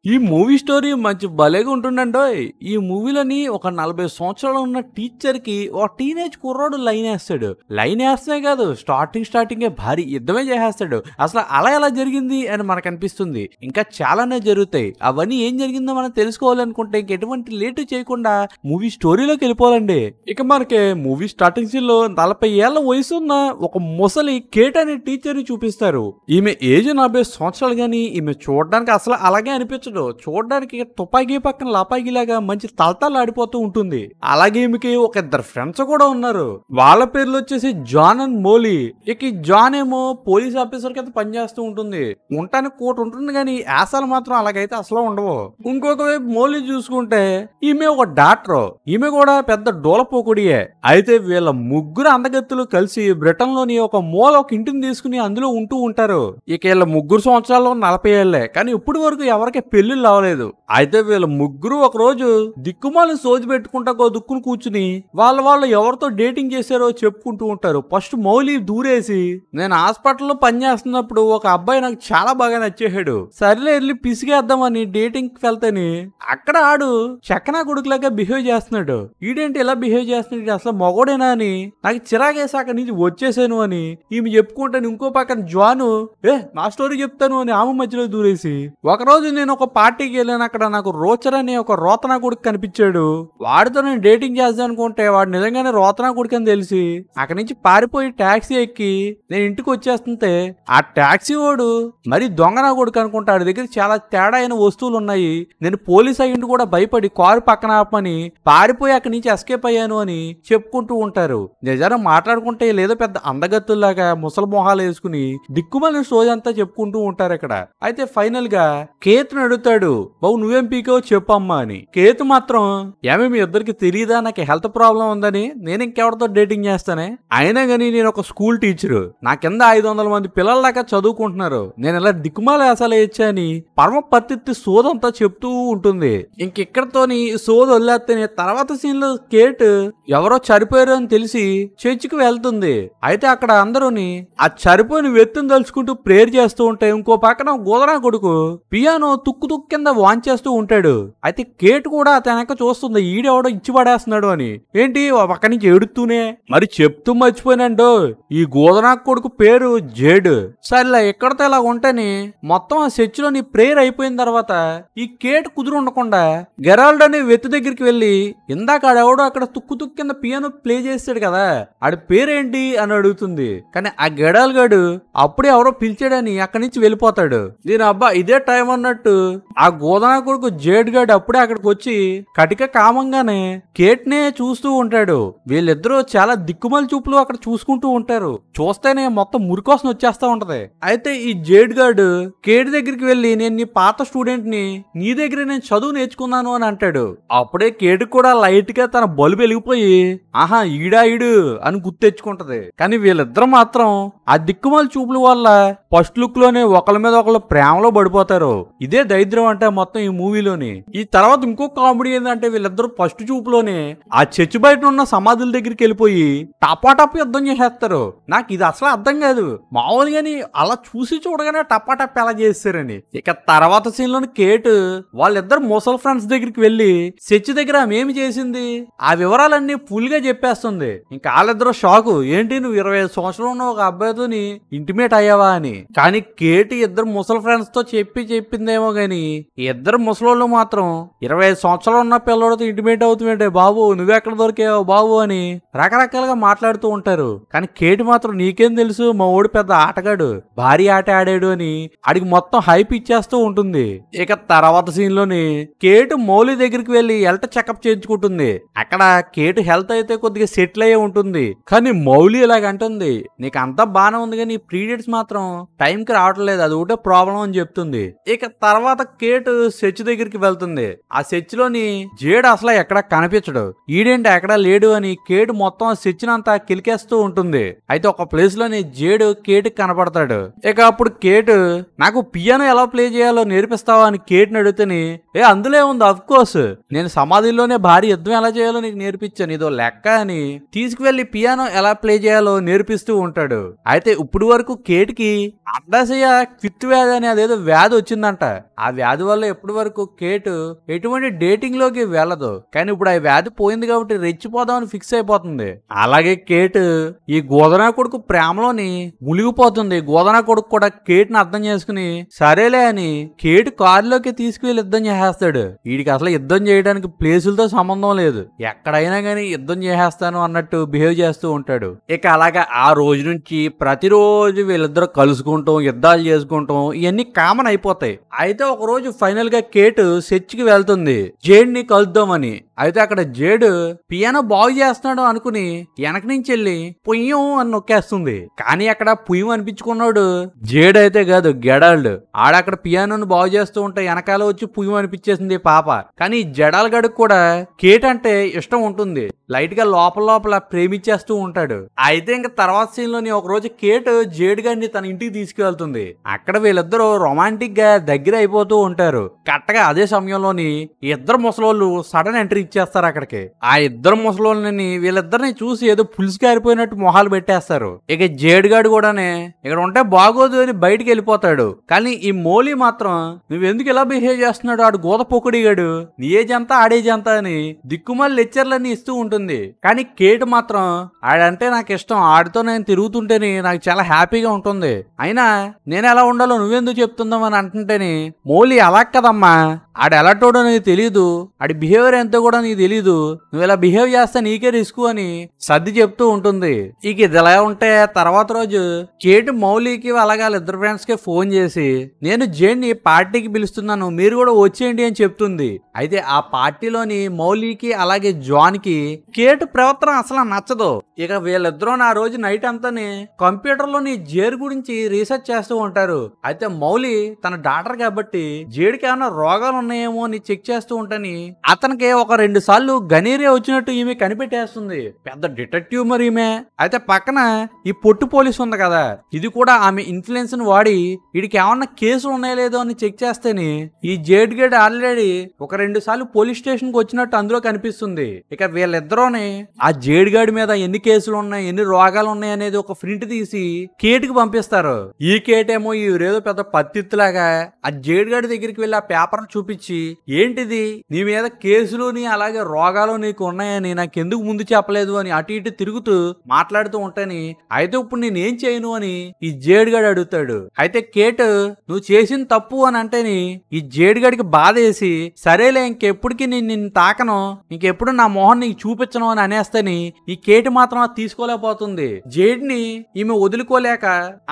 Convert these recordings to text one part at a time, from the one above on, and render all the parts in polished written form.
ఈ movie story మంచి భలేగా ఉంటుండండోయ్. ఈ మూవీలోని ఒక 40 సంవత్సరాలు ఉన్న టీచర్ కి ఒక టీనేజ్ కుర్రాడు లైన్ వేస్తాడు. లైన్ వేస్తనే కాదు, స్టార్టింగే భారీ యుద్ధమే చేసేస్తాడు. అసలు అలా ఎలా జరిగింది అని మనకు అనిపిస్తుంది. ఇంకా చాలానే జరుగుతాయి. అవన్నీ ఏం జరిగిందో మనం తెలుసుకోవాలనుకుంటే ఎటువంటి లేటు చేయకుండా మూవీ స్టోరీలోకి వెళ్ళిపోవాలండి. ఇక మనకి మూవీ స్టార్టింగ్ సీన్ లో 40 ఏళ్ల వయసు ఉన్న ఒక ముసలి కేట్ అనే టీచర్ ని చూపిస్తారు. ఈమె ఏజ్ 40 సంవత్సరాలు గానీ ఈమె చూడడానికి అసలు అలాగే అనిపించదు. చూడడానికి తుపాకీ పక్కన లపాకీ లాగా మంచి తలతలు ఆడిపోతూ ఉంటుంది. అలాగే ఈమెకి ఒక ఇద్దరు ఫ్రెండ్స్ కూడా ఉన్నారు. వాళ్ళ పేర్లు వచ్చేసి జాన్ అండ్ మోలీ. ఇక ఈ జాన్ ఏమో పోలీస్ ఆఫీసర్ కింద పనిచేస్తూ ఉంటుంది. ఉండటానికి కోట్ ఉంటుంది కానీ యాసాలు మాత్రం అలాగైతే అసలు ఉండవు. ఇంకొక వైపు మోలీ చూసుకుంటే ఈమె ఒక డాక్టర్. ఈమె కూడా పెద్ద డోలపోకుడియే. అయితే వీళ్ళ ముగ్గురు అందగత్తులు కలిసి బ్రిటన్ లోని ఒక మూల ఒక ఇంటిని తీసుకుని అందులో ఉంటూ ఉంటారు. ఇక వీళ్ళ ముగ్గురు సంవత్సరాల్లో 40 ఏళ్లే, కానీ ఇప్పటి వరకు ఎవరికి పెళ్లిళ్ళు అవ్వలేదు. అయితే వీళ్ళ ముగ్గురు ఒక రోజు దిక్కుమాలి సోది పెట్టుకుంటా దుక్కును కూర్చుని వాళ్ళు ఎవరితో డేటింగ్ చేశారో చెప్పుకుంటూ ఉంటారు. ఫస్ట్ మౌలి దూరేసి, నేను హాస్పిటల్లో పనిచేస్తున్నప్పుడు ఒక అబ్బాయి నాకు చాలా బాగా నచ్చేసాడు, సరేలే వెళ్ళి పిసిగేద్దామని డేటింగ్ కి వెళ్తాని అక్కడ ఆడు చక్కనా కొడుకులాగా బిహేవ్ చేస్తున్నాడు. ఈడేంటి ఇలా బిహేవ్ చేస్తున్నాడు, అసలు మగోడేనా అని నాకు చిరాకేసి అక్కడి నుంచి వచ్చేసాను అని ఈమె చెప్పుకుంటాను. ఇంకో పక్కన జాను నా స్టోరీ చెప్తాను అని ఆమె మధ్యలో దూరేసి, ఒకరోజు నేను ఒక పార్టీకి వెళ్ళాను. అక్కడ నాకు రోచర్ అనే ఒక రోతనా కొడుకు కనిపించాడు. వాడితో నేను డేటింగ్ చేద్దాం అనుకుంటే వాడు నిజంగానే రోతనా కొడుకు అని తెలిసి అక్కడి నుంచి పారిపోయి టాక్సీ ఎక్కి నేను ఇంటికి వచ్చేస్తుంటే ఆ టాక్సీ వాడు మరి దొంగనా కొడుకు అనుకుంటా. వాడి దగ్గర చాలా తేడా అయిన వస్తువులు ఉన్నాయి. నేను పోలీస్ అయ్యింటి కూడా భయపడి కారు పక్కన ఆపమని పారిపోయి అక్కడి నుంచి ఎస్కేప్ అయ్యాను అని చెప్పుకుంటూ ఉంటారు. నిజంగా మాట్లాడుకుంటే లేదో పెద్ద అందగత్తుల్లాగా ముసలి మొహాలు వేసుకుని దిక్కుమల్ని స్టోరీ అంతా చెప్పుకుంటూ ఉంటారు ఇక్కడ. అయితే ఫైనల్ గా కేతుని అడుగుతాడు, బాబు నువ్వేం పీకావో చెప్పమ్మా అని. కేతు మాత్రం ఏమే మీ ఇద్దరికి తెలియదా నాకు హెల్త్ ప్రాబ్లం ఉందని, నేను ఇంకెవరితో డేటింగ్ చేస్తానే, అయినా గానీ నేను ఒక స్కూల్ టీచరు, నా కింద 500 మంది పిల్లల దాకా చదువుకుంటున్నారు, నేను ఇలా దిక్కుమాల వేసాలు ఇచ్చా అని పరమ పత్తి సోదంతా చెప్తూ ఉంటుంది. ఇంకెక్కడతోని సోద వదిలేస్తేనే తర్వాత సీన్ లో కేట్ ఎవరో చనిపోయారు అని తెలిసి చర్చికి వెళ్తుంది. అయితే అక్కడ అందరూని ఆ చనిపోయిన వ్యక్తిని తలుచుకుంటూ ప్రేయర్ చేస్తూ ఉంటాయి. ఇంకో పక్కన గోదరా కొడుకు పియానో తుక్కు కింద వాంచేస్తూ ఉంటాడు. అయితే కేట్ కూడా తనక చూస్తుంది, ఈడెవడో ఇచ్చి పడేస్తున్నాడు అని. ఏంటి పక్క నుంచి ఎడుతూనే మరి చెప్తూ మర్చిపోయినండో ఈ గోదనా కొడుకు పేరు జేడ్. సరేలా ఎక్కడితో ఇలా ఉంటేని మొత్తం ఆ చర్చిలోని ప్రేయర్ అయిపోయిన తర్వాత ఈ కేట్ కుదురు ఉండకుండా గెరాల్డ్ అనే వ్యక్తి దగ్గరికి వెళ్ళి, ఇందాక ఆడెవడో అక్కడ తుక్కు కింద పియానో ప్లే చేస్తాడు కదా ఆడి పేరేంటి అని అడుగుతుంది. కానీ ఆ గెడాల్ గాడు అప్పుడే ఎవరో పిలిచాడని అక్కడి నుంచి వెళ్ళిపోతాడు. దీని అబ్బా ఇదే టైం అన్నట్టు ఆ గోదనా కొడుకు జేడ్ గాడు అప్పుడే అక్కడికి వచ్చి కటిక కామంగానే కేట్ నే చూస్తూ ఉంటాడు. వీళ్ళిద్దరూ చాలా దిక్కుమల చూపులు అక్కడ చూసుకుంటూ ఉంటారు. చూస్తేనే మొత్తం మురికోసం వచ్చేస్తా ఉంటది. అయితే ఈ జేడ్ గాడు కేట్ దగ్గరికి వెళ్ళి, నేను నీ పాత స్టూడెంట్ ని, నీ దగ్గర నేను చదువు నేర్చుకున్నాను అని అంటాడు. అప్పుడే కేట్ కూడా లైట్ గా తన బల్బు వెలిగిపోయి, ఆహా ఈడు అని గుర్తెచ్చుకుంటది. కానీ వీళ్ళిద్దరు మాత్రం ఆ దిక్కుమల చూపుల వల్ల ఫస్ట్ లుక్ లోనే ఒకళ్ళ మీద ఒకళ్ళు ప్రేమలో పడిపోతారు. ఇదే దరిద్రం అంటే మొత్తం ఈ మూవీలోని. ఈ తర్వాత ఇంకో కామెడీ ఏంటంటే వీళ్ళిద్దరు ఫస్ట్ చూపులోనే ఆ చర్చి బయట ఉన్న సమాధుల దగ్గరికి వెళ్ళిపోయి టపాటప్ యుద్ధం చేసేస్తారు. నాకు ఇది అసలు అర్థం కాదు, మామూలుగాని అలా చూసి చూడగానే టపాటప్ ఎలా చేస్తారని. ఇక తర్వాత సీన్ లోని కేట్ వాళ్ళిద్దరు ముసల్ ఫ్రెండ్స్ దగ్గరికి వెళ్ళి చర్చి దగ్గర ఆమె చేసింది ఆ వివరాలన్నీ ఫుల్ గా చెప్పేస్తుంది. ఇంకా వాళ్ళిద్దరు షాకు, ఏంటి నువ్వు 25 సంవత్సరాలు ఉన్న ఒక అబ్బాయితోని ఇంటిమేట్ అయ్యావా అని. కానీ కేట్ ఇద్దరు ముసలి ఫ్రెండ్స్ తో చెప్పిందేమో గాని ఇద్దరు ముసలోళ్ళు మాత్రం 25 సంవత్సరాలు ఉన్న పిల్లడితో ఇంటిమేట్ అవుతుంటే, బాబు నువ్వెక్కడ దొరికావు బాబు అని రకరకాలుగా మాట్లాడుతూ ఉంటారు. కానీ కేట్ మాత్రం నీకేం తెలుసు, మా ఓడి పెద్ద ఆటగాడు, భారీ ఆట ఆడాడు అని ఆడికి మొత్తం హైప్ ఇచ్చేస్తూ ఉంటుంది. ఇక తర్వాత సీన్ లోని కేట్ మౌలి దగ్గరికి వెళ్లి హెల్త్ చెకప్ చేయించుకుంటుంది. అక్కడ కేట్ హెల్త్ అయితే కొద్దిగా సెటిల్ అయ్యే ఉంటుంది. కానీ మౌలి ఇలాగంటుంది, నీకు అంతా బానే ఉంది కానీ పీరియడ్స్ మాత్రం టైం కి రావట్లేదు, అది ఒకటే ప్రాబ్లం అని చెప్తుంది. ఇక తర్వాత కేట్ చర్చ్ దగ్గరికి వెళ్తుంది. ఆ చర్చ్ లోని జేడ్ అసలు ఎక్కడ కనిపించడు. ఈడేంటి ఎక్కడా లేడు అని కేట్ మొత్తం చర్చ్ అంతా కిలికేస్తూ ఉంటుంది. అయితే ఒక ప్లేస్ లోని జేడ్ కేట్ కనపడతాడు. ఇక అప్పుడు కేట్, నాకు పియానో ఎలా ప్లే చేయాలో నేర్పిస్తావా అని కేట్ ని అడిగితేని, అందులో ఉంది అఫ్ కోర్స్, నేను సమాధిలోనే భారీ యుద్ధం ఎలా చేయాలో నీకు నేర్పించాను, ఇదో లెక్క అని తీసుకువెళ్లి పియానో ఎలా ప్లే చేయాలో నేర్పిస్తూ ఉంటాడు. అయితే ఇప్పుడు వరకు కేట్కి అండాశయ క్విత్ వ్యాధి అని అదేదో వ్యాధి వచ్చిందంట. ఆ వ్యాధి వల్ల ఎప్పటి వరకు కేటు ఎటువంటి డేటింగ్ లోకి వెళ్ళదు. కానీ ఇప్పుడు ఆ వ్యాధి పోయింది కాబట్టి రెచ్చిపోదామని ఫిక్స్ అయిపోతుంది. అలాగే కేటు ఈ గోదనా కొడుకు ప్రేమలోని మునిగిపోతుంది. గోదనా కొడుకు కూడా కేటుని అర్థం చేసుకుని సరేలే అని కేటు కారులోకి తీసుకువెళ్ళి యుద్ధం చేసేస్తాడు. వీడికి అసలు యుద్ధం చేయడానికి ప్లేసులతో సంబంధం లేదు, ఎక్కడైనా గానీ యుద్ధం చేసేస్తాను అన్నట్టు బిహేవ్ చేస్తూ ఉంటాడు. ఇక అలాగా ఆ రోజు నుంచి ప్రతిరోజు వీళ్ళిద్దరూ కలుసుకుంటాం, యుద్ధాలు చేసుకుంటాం, ఇవన్నీ కామన్ అయిపోతాయి. అయితే ఒక రోజు ఫైనల్ గా కేటు చర్చికి వెళ్తుంది జేడ్ ని కలుద్దామని. అయితే అక్కడ జేడ్ పియానో బాగు చేస్తున్నాడు అనుకుని వెనక నుంచి వెళ్ళి పుయ్యం అని నొక్కేస్తుంది. కానీ అక్కడ పుయ్యం అనిపించుకున్నాడు జేడ్ అయితే కాదు, గెడాల్డ్. ఆడక్కడ పియానోను బాగు చేస్తూ ఉంటే వెనకాల వచ్చి పుయ్యం అనిపించేసింది పాప. కానీ జడాల్ గడికి కూడా కేట్ అంటే ఇష్టం ఉంటుంది, లైట్ గా లోపల లోపల ప్రేమించేస్తూ ఉంటాడు. అయితే ఇంకా తర్వాత సీన్ లోని ఒక రోజు కేట్ జేడ్ గారిని తన ఇంటికి తీసుకువెళ్తుంది. అక్కడ వీళ్ళిద్దరూ రొమాంటిక్ గా దగ్గర అయిపోతూ ఉంటారు. కరెక్ట్గా అదే సమయంలోని ఇద్దరు ముసలోళ్ళు సడన్ ఎంట్రీ ఇచ్చేస్తారు అక్కడికి. ఆ ఇద్దరు ముసలోళ్ళని వీళ్ళిద్దరిని చూసి ఏదో పులుసు కారిపోయినట్టు మొహాలు పెట్టేస్తారు. ఇక జేడ్ గాడు కూడానే ఇక్కడ ఉంటే బాగోదు అని బయటికి వెళ్ళిపోతాడు. కానీ ఈ మోలీ మాత్రం నువ్వెందుకు ఇలా బిహేవ్ చేస్తున్నాడు, ఆడు గోద పొకుడిగాడు, నీ ఏజ్ అంతా ఆడేజ్ అంతా అని దిక్కుమాలి లెక్చర్లన్నీ ఇస్తూ ఉంటుంది. కానీ కేట్ మాత్రం ఆడంటే నాకు ఇష్టం, ఆడితో నేను తిరుగుతుంటేనే నాకు చాలా హ్యాపీగా ఉంటుంది, అయినా నేను ఎలా ఉండాలో నువ్వెందుకు చెప్తుందాం అని అంటుంటేనే మోలీ అలా కదమ్మా, ఆడు ఎలాంటోడో నీకు తెలీదు, ఆడి బిహేవియర్ ఎంతో కూడా నీకు తెలీదు, నువ్వు ఇలా బిహేవ్ చేస్తే నీకే రిస్క్ అని సర్ది చెప్తూ ఉంటుంది. ఇక ఇది ఎలా ఉంటే తర్వాత రోజు కేట్ మౌలీకి అలాగే వాళ్ళ ఇద్దరు ఫ్రెండ్స్ కి ఫోన్ చేసి నేను జేడ్ ని పార్టీకి పిలుస్తున్నాను, మీరు కూడా వచ్చేయండి అని చెప్తుంది. అయితే ఆ పార్టీలోని మౌలీకి అలాగే జాన్ కి కేట్ ప్రవర్తన అసలు నచ్చదు. ఇక వీళ్ళిద్దరూ ఆ రోజు నైట్ అంతానే కంప్యూటర్ లోని జేడ్ గురించి రీసెర్చ్ చేస్తూ ఉంటారు. అయితే మౌలి తన డాక్టర్ కాబట్టి జేడ్కి ఏమైనా రోగాలు ఉన్నాయేమో అని చెక్ చేస్తూ ఉంటాని అతనికి ఒక 2 సార్లు గనీరియా వచ్చినట్టు ఈమె కనిపెట్టేస్తుంది. పెద్ద డిటెక్టివ్ మరి ఈమె. అయితే పక్కన ఈ పొట్టు పోలీసు ఉంది కదా, ఇది కూడా ఆమె ఇన్ఫ్లుయెన్స్ ని వాడి వీడికి ఏమన్నా కేసులు ఉన్నాయో లేదో అని చెక్ చేస్తేనే ఈ జేడ్ గేడ్ ఆల్రెడీ ఒక 2 సార్లు పోలీస్ స్టేషన్ కి వచ్చినట్టు అందులో కనిపిస్తుంది. ఇక వీళ్ళిద్దరూనే ఆ జేడ్ గాడి మీద ఎన్ని కేసులు ఉన్నాయి, ఎన్ని రోగాలు ఉన్నాయి అనేది ఒక ప్రింట్ తీసి కేట్ కి పంపిస్తారు. ఈ కేట్ ఏమో ఈరేదో పెద్ద పత్తిత్తులాగా ఆ జేడ్ గాడి దగ్గరికి వెళ్ళి ఆ పేపర్ చూపించి ఏంటిది నీ మీద కేసులుని అలాగే రోగాలు నీకు ఉన్నాయని నాకెందుకు ముందు చెప్పలేదు అని అటు ఇటు తిరుగుతూ మాట్లాడుతూ ఉంటాని. అయితే ఇప్పుడు నేనేం చేయను అని ఈ జేడ్ గడి అడుగుతాడు. అయితే కేట్ నువ్వు చేసిన తప్పు అని అంటేని ఈ జేడ్ గడికి బాధ వేసి సరేలే ఇంకెప్పటికీ నేను నిన్ను తాకను, ఇంకెప్పుడు నా మొహం నీకు చూపించను అని అనేస్తేని ఈ కేట్ మాత్రం తీసుకోలేకపోతుంది. జేడ్ ని ఈమె వదులుకోలేక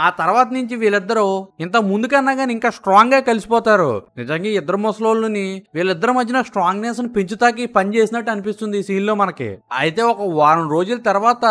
ఆ తర్వాత నుంచి వీళ్ళిద్దరూ ఇంత ముందుకన్నా గానీ ఇంకా స్ట్రాంగ్ గా కలిసిపోతారు. నిజంగా ఇద్దరు ముసలోళ్ళని వీళ్ళిద్దరి మధ్యన స్ట్రాంగ్నెస్ ని పెంచుతాకి పని చేసినట్టు అనిపిస్తుంది ఈ సీన్ లో మనకి. అయితే ఒక వారం రోజుల తర్వాత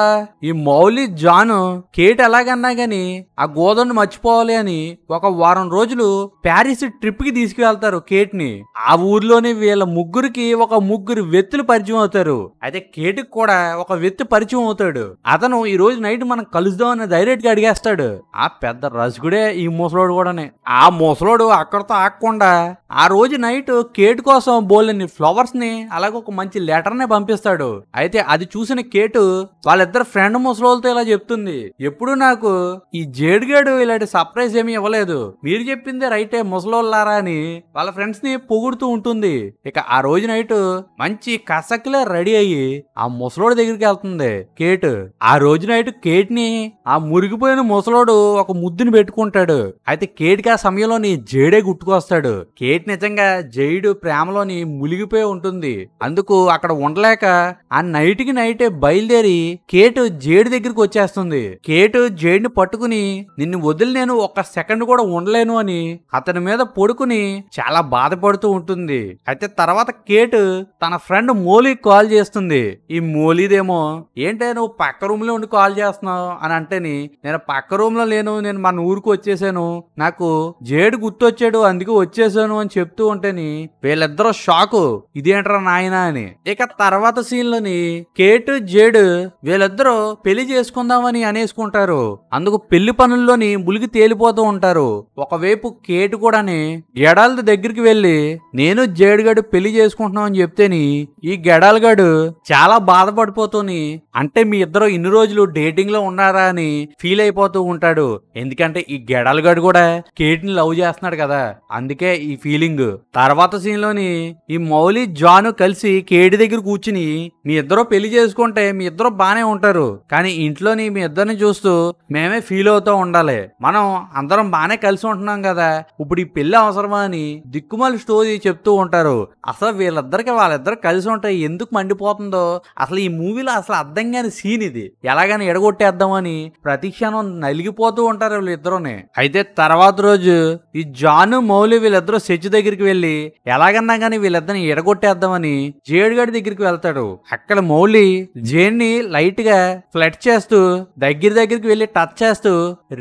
ఈ మౌలి జాన్ కేట్ ఎలాగన్నా గాని ఆ గోదను మర్చిపోవాలి అని ఒక వారం రోజులు ప్యారిస్ ట్రిప్ కి తీసుకువెళ్తారు కేట్ ని. ఆ ఊర్లోని వీళ్ళ ముగ్గురికి ఒక ముగ్గురు వ్యక్తులు పరిచయం అవుతారు. అయితే కేట్ కూడా ఒక వ్యక్తి పరిచయం అవుతాడు. అతను ఈ రోజు నైట్ మనం కలుద్దామని డైరెక్ట్ గా అడిగేస్తాడు. ఆ పెద్ద రసికుడే ఈ ముసలోడు కూడానే. ఆ ముసలోడు అక్కడితో ఆగకుండా ఆ రోజు నైట్ కేట్ కోసం బోల్ని ఫ్లవర్స్ ని అలాగే ఒక మంచి లెటర్ ని పంపిస్తాడు. అయితే అది చూసిన కేటు వాళ్ళిద్దరు ఫ్రెండ్ ముసలోళ్ళతో ఇలా చెప్తుంది, ఎప్పుడు నాకు ఈ జేడ్గాడు ఇలాంటి సర్ప్రైజ్ ఏమీ ఇవ్వలేదు, మీరు చెప్పిందే రైటే ముసలోళ్ళారా అని వాళ్ళ ఫ్రెండ్స్ ని పొగుడుతూ ఉంటుంది. ఇక ఆ రోజు నైట్ మంచి కసక్కిలా రెడీ అయ్యి ఆ ముసలోడి దగ్గరికి వెళ్తుంది కేటు. ఆ రోజు నైట్ కేట్ ని ఆ మురిగిపోయిన ముసలోడు ఒక ముద్దుని పెట్టుకుంటాడు. అయితే కేట్ కి ఆ సమయంలోని జేడే గుర్తుకొస్తాడు. కేట్ నిజంగా జైడు ప్రేమలోని మునిగిపోయి ఉంటుంది. అందుకు అక్కడ ఉండలేక ఆ నైట్ కి నైటే బయలుదేరి కేటు జేడ్ దగ్గరికి వచ్చేస్తుంది. కేటు జేడ్ ని పట్టుకుని నిన్ను వదిలి నేను ఒక్క సెకండ్ కూడా ఉండలేను అని అతని మీద పడుకుని చాలా బాధపడుతూ ఉంటుంది. అయితే తర్వాత కేటు తన ఫ్రెండ్ మోలీకి కాల్ చేస్తుంది. ఈ మోలీదేమో ఏంటే నువ్వు పక్క రూమ్ లో ఉండి కాల్ చేస్తున్నావు అని అంటేని నేను పక్క రూమ్ లో లేను, నేను మన ఊరికి వచ్చేసాను, నాకు జేడ్ గుర్తొచ్చాడు అందుకే వచ్చేసాను అని చెప్తూ ఉంటేని వీళ్ళిద్దరూ షాకు, ఇదేంట్రా నాయన నాయనా అని. ఇక తర్వాత సీన్ లోని కేటు జేడు వీళ్ళిద్దరూ పెళ్లి చేసుకుందామని అనేసుకుంటారు. అందుకు పెళ్లి పనుల్లోని ములిగి తేలిపోతూ ఉంటారు. ఒకవైపు కేటు కూడాని గెడాల దగ్గరికి వెళ్లి నేను జేడుగాడు పెళ్లి చేసుకుంటున్నాం అని చెప్తేని ఈ గెడాలగాడు చాలా బాధపడిపోతూని అంటే మీ ఇద్దరు ఇన్ని రోజులు డేటింగ్ లో ఉన్నారా అని ఫీల్ అయిపోతూ ఉంటాడు. ఎందుకంటే ఈ గెడాలగాడు కూడా కేట్ని లవ్ చేస్తున్నాడు కదా, అందుకే ఈ ఫీలింగ్. తర్వాత సీన్ లోని ఈ మౌలి జాను కలిసి కేటి దగ్గర కూర్చుని మీ ఇద్దరు పెళ్లి చేసుకుంటే మీ ఇద్దరు బానే ఉంటారు, కానీ ఇంట్లోని మీ ఇద్దరిని చూస్తూ మేమే ఫీల్ అవుతూ ఉండాలి. మనం అందరం బానే కలిసి ఉంటున్నాం కదా, ఇప్పుడు ఈ పెళ్లి అవసరమా అని దిక్కుమాలి స్టోరీ చెప్తూ ఉంటారు. అసలు వాళ్ళిద్దరు కలిసి ఉంటే ఎందుకు మండిపోతుందో అసలు ఈ మూవీలో అసలు అర్థం కాని సీన్ ఇది. ఎలాగని ఎడగొట్టేద్దామని ప్రతి క్షణం నలిగిపోతూ ఉంటారు వీళ్ళిద్దరుని. అయితే తర్వాత రోజు ఈ జాను మౌలి వీళ్ళిద్దరూ సెచ్ దగ్గరికి వెళ్లి ఎలాగన్నా గానీ వీళ్ళిద్దరిని ఎడగొట్టేద్దామని జేడుగాడి దగ్గరికి వెళ్తాడు. అక్కడ మౌలి జేడ్ని లైట్ గా ఫ్లడ్ చేస్తూ దగ్గరికి వెళ్లి టచ్ చేస్తూ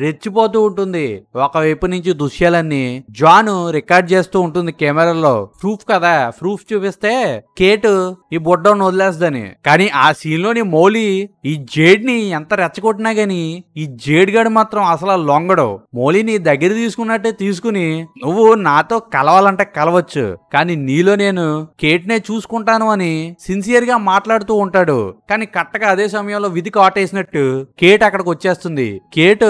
రెచ్చిపోతూ ఉంటుంది. ఒకవైపు నుంచి దృశ్యాలన్నీ జాను రికార్డ్ చేస్తూ ఉంటుంది కెమెరాలో. ప్రూఫ్ కదా, ప్రూఫ్ చూపిస్తే కేటు ఈ బొడ్డను వదిలేస్తుందని. కానీ ఆ సీన్ లోని మౌలి ఈ జేడ్ ని ఎంత రెచ్చగొట్టినా గాని ఈ జేడ్గాడు మాత్రం అసలు లొంగడు. మౌలిని దగ్గర తీసుకున్నట్టే తీసుకుని నువ్వు నాతో కలవాలంటే కలవచ్చు, కానీ నీలో నేను కేట్నే చూసుకుంటాను అని సిన్సియర్ గా మాట్లాడుతూ ఉంటాడు. కానీ కట్టగా అదే సమయంలో విధి కాటేసినట్టు కేట్ అక్కడికి వచ్చేస్తుంది. కేట్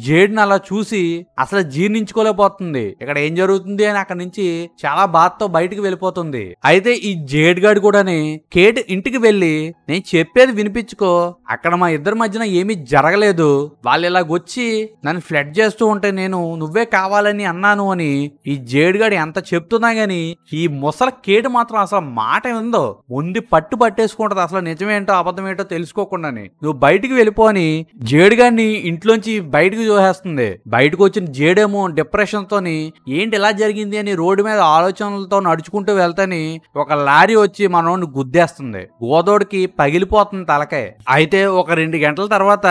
జేడ్ ని అలా చూసి అసలు జీర్ణించుకోలేకపోతుంది. ఇక్కడ ఏం జరుగుతుంది అని అక్కడి నుంచి చాలా బాధతో బయటికి వెళ్ళిపోతుంది. అయితే ఈ జేడ్ గాడు కూడాని కేట్ ఇంటికి వెళ్లి నేను చెప్పేది వినిపించుకో, అక్కడ మా ఇద్దరి మధ్యన ఏమీ జరగలేదు, వాళ్ళు ఇలాగొచ్చి నన్ను ఫ్లడ్ చేస్తూ ఉంటే నేను నువ్వే కావాలని అన్నాను అని ఈ జేడ్ గాడు ఎంత చెప్తున్నా గాని ఈ ముసల కేటు మాత్రం అసలు మాట ఉందో ముందు పట్టేసుకుంటది. అసలు నిజమేంటో అబద్ధమేంటో తెలుసుకోకుండాని నువ్వు బయటికి వెళ్ళిపో అని జేడ్ గాడిని ఇంట్లోంచి బయటకు చూసేస్తుంది. బయటకు వచ్చిన జేడేమో డిప్రెషన్ తోని ఏంటి ఇలా జరిగింది అని రోడ్డు మీద ఆలోచనలతో నడుచుకుంటూ వెళ్తాని ఒక లారీ వచ్చి మనోడిని గుద్దేస్తుంది. గోదోడికి పగిలిపోతుంది తలకాయ. అయితే ఒక 2 గంటల తర్వాత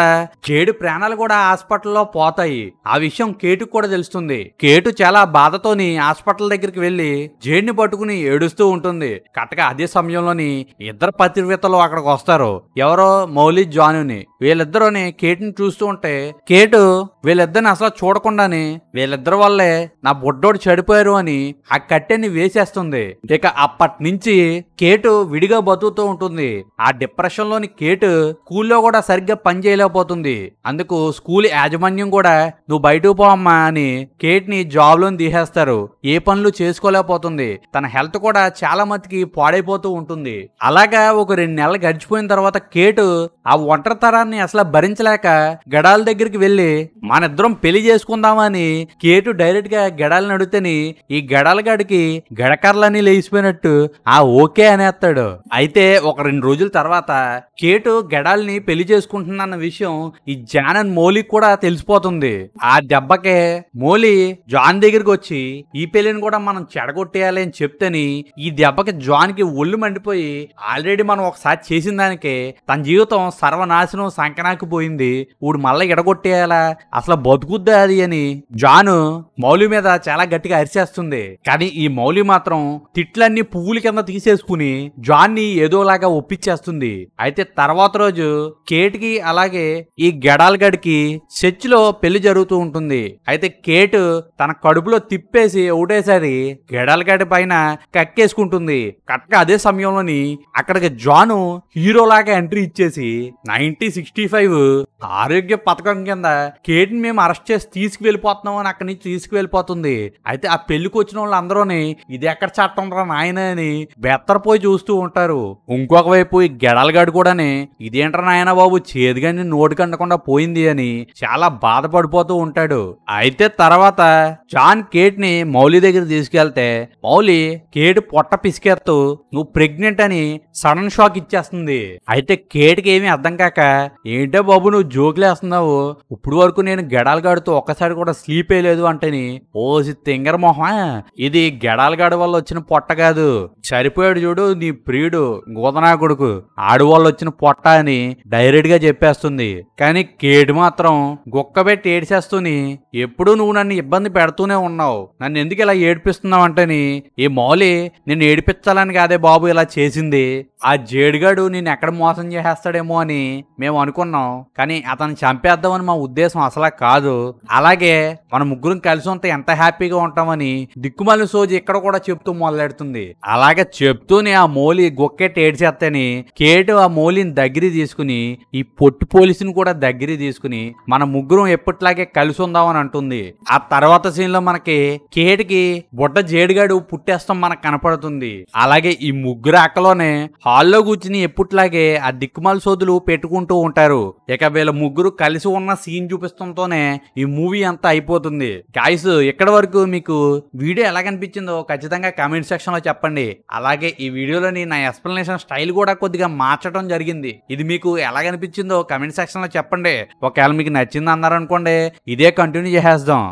జేడు ప్రాణాలు కూడా హాస్పిటల్లో పోతాయి. ఆ విషయం కేటుకు కూడా తెలుస్తుంది. కేటు చాలా బాధతోని హాస్పిటల్ దగ్గరికి వెళ్లి జేడ్ని పట్టుకుని ఏడుస్తూ ఉంటుంది. కరెక్ట్గా అదే సమయంలోని ఇద్దరు పతివ్రతలు అక్కడికి వస్తారు. ఎవరో మౌలి జానుని. వీళ్ళిద్దరుని కేటుని చూస్తూ ఉంటే కేటు వీళ్ళిద్దరిని అసలు చూడకుండానే వీళ్ళిద్దరి వల్లే నా బొడ్డోడు చెడిపోయారు అని ఆ కట్టెని వేసేస్తుంది. ఇక అప్పటి నుంచి కేటు విడిగా బతుకుతూ ఉంటుంది. ఆ డిప్రెషన్ లోని కేటు స్కూల్లో కూడా సరిగ్గా పని చేయలేకపోతుంది. అందుకు స్కూల్ యాజమాన్యం కూడా నువ్వు బయటకు పోమ్మా అని కేట్ ని జాబ్ లోని తీసేస్తారు. ఏ పనులు చేసుకోలేకపోతుంది. తన హెల్త్ కూడా చాలా మందికి పాడైపోతూ ఉంటుంది. అలాగా ఒక 2 నెలలు గడిచిపోయిన తర్వాత కేటు ఆ ఒంటరితనాన్ని అసలు భరించలేక గడాల దగ్గరికి వెళ్లి మనిద్దరం పెళ్లి చేసుకుందామని కేటు డైరెక్ట్ గా గడాలని అడిగితేని ఈ గడాల గాడికి గడకర్లని లేచిపోయినట్టు ఆ ఓకే అనేస్తాడు. అయితే ఒక 2 రోజుల తర్వాత కేటు గడాల్ని పెళ్లి చేసుకుంటున్న విషయం ఈ జాన్ అండ్ మౌలికి కూడా తెలిసిపోతుంది. ఆ దెబ్బకే మౌలి జాన్ దగ్గరికి వచ్చి ఈ పెళ్లిని కూడా మనం చెడగొట్టేయాలి అని చెప్తేని ఈ దెబ్బకి జాన్ కి ఒళ్ళు మండిపోయి ఆల్రెడీ మనం ఒకసారి చేసిన దానికే తన జీవితం సర్వనాశనం సంకనాకి పోయింది, ఊడు మళ్ళీ ఎడగొట్టేయాలా, అసలు బతుకుద్దా అది అని జాను మౌలి మీద చాలా గట్టిగా అరిచేస్తుంది. కానీ ఈ మౌలి మాత్రం తిట్లన్నీ పువ్వుల కింద తీసేసుకుని జాన్ ని ఏదోలాగా ఒప్పించేస్తుంది. అయితే తర్వాత రోజు కేట్ కి అలాగే ఈ గెడాల్ గడికి చర్చ్ లో పెళ్లి జరుగుతూ ఉంటుంది. అయితే కేట్ తన కడుపులో తిప్పేసి ఒకటేసారి గెడాల్ గడి పైన కక్కేసుకుంటుంది. కరెక్ట్గా అదే సమయంలోని అక్కడికి జాను హీరోలాగా ఎంట్రీ ఇచ్చేసి 1965 ఆరోగ్య పథకం కింద కేట్ ని మేము అరెస్ట్ చేసి తీసుకువెళ్ళిపోతున్నాం అని అక్కడి నుంచి తీసుకువెళ్ళిపోతుంది. అయితే ఆ పెళ్లికి వచ్చిన వాళ్ళు అందరూని ఇది ఎక్కడ చట్టం రా నాయన అని బెత్తరపోయి చూస్తూ ఉంటారు. ఇంకొక వైపు ఈ గెడలగాడు కూడానే ఇదేంట్రా నాయన బాబు చేదుగాని నోటి కండకుండా పోయింది అని చాలా బాధపడిపోతూ ఉంటాడు. అయితే తర్వాత జాన్ కేట్ ని మౌలి దగ్గర తీసుకెళ్తే మౌలి కేట్ పొట్ట పిసికేస్తూ నువ్వు ప్రెగ్నెంట్ అని సడన్ షాక్ ఇచ్చేస్తుంది. అయితే కేట్కి ఏమీ అర్థం కాక ఏంటో బాబు నువ్వు జోకులేస్తున్నావు, ఇప్పుడు వరకు నేను గెడాలగాడుతో ఒక్కసారి కూడా స్లీప్ అయ్యలేదు అంటేని ఓసి తింగర మొహమా, ఇది గెడాలగాడు వల్ల వచ్చిన పొట్ట కాదు, సరిపోయాడు చూడు నీ ప్రియుడు గోదనా కొడుకు ఆడవాళ్ళు వచ్చిన పొట్ట అని డైరెక్ట్ గా చెప్పేస్తుంది. కానీ కేట్ మాత్రం గుక్కబెట్టి ఏడ్చేస్తూని ఎప్పుడు నువ్వు నన్ను ఇబ్బంది పెడుతూనే ఉన్నావు, నన్ను ఎందుకు ఇలా ఏడిపిస్తున్నావు అంటేని ఈ మౌలి నిన్ను ఏడిపించాలని కాదే బాబు ఇలా చేసింది, ఆ జేడుగాడు నేను ఎక్కడ మోసం చేసేస్తాడేమో అని మేము అనుకున్నాం, కానీ అతను చంపేద్దామని మా ఉద్దేశం అసలు కాదు. అలాగే మన ముగ్గురం కలిసి ఉంటే ఎంత హ్యాపీగా ఉంటామని దిక్కుమాలిన సోజీ ఇక్కడ కూడా చెప్తూ మొదలెడుతుంది. అలాగే చెప్తూనే ఆ మౌలి గొక్కెట్టి ఏడ్చేస్తేని కేటు ఆ మౌలిని దగ్గర తీసుకుని ఈ పొట్టు పోలీసుని కూడా దగ్గర తీసుకుని మన ముగ్గురం ఎప్పట్లాగే కలిసి ఉందామని అంటుంది. ఆ తర్వాత సీన్ లో మనకి కేటుకి బుడ్డ జేడుగాడు పుట్టేస్తాం మనకు కనపడుతుంది. అలాగే ఈ ముగ్గురు అక్కలోనే హాల్లో కూర్చుని ఎప్పట్లాగే ఆ దిక్కుమాల సోదులు పెట్టుకుంటూ ఉంటారు. ఇక వీళ్ళ ముగ్గురు కలిసి ఉన్న సీన్ చూపిస్తుంటోనే ఈ మూవీ అంతా అయిపోతుంది. గాయ్స్ ఇక్కడ వరకు మీకు వీడియో ఎలా కనిపించిందో ఖచ్చితంగా కామెంట్ సెక్షన్ లో చెప్పండి. అలాగే ఈ వీడియోలోని నా ఎక్స్ప్లెనేషన్ స్టైల్ కూడా కొద్దిగా మార్చడం జరిగింది. ఇది మీకు ఎలా కనిపించిందో కామెంట్ సెక్షన్ లో చెప్పండి. ఒకవేళ మీకు నచ్చింది అన్నారనుకోండి ఇదే కంటిన్యూ చేసేద్దాం.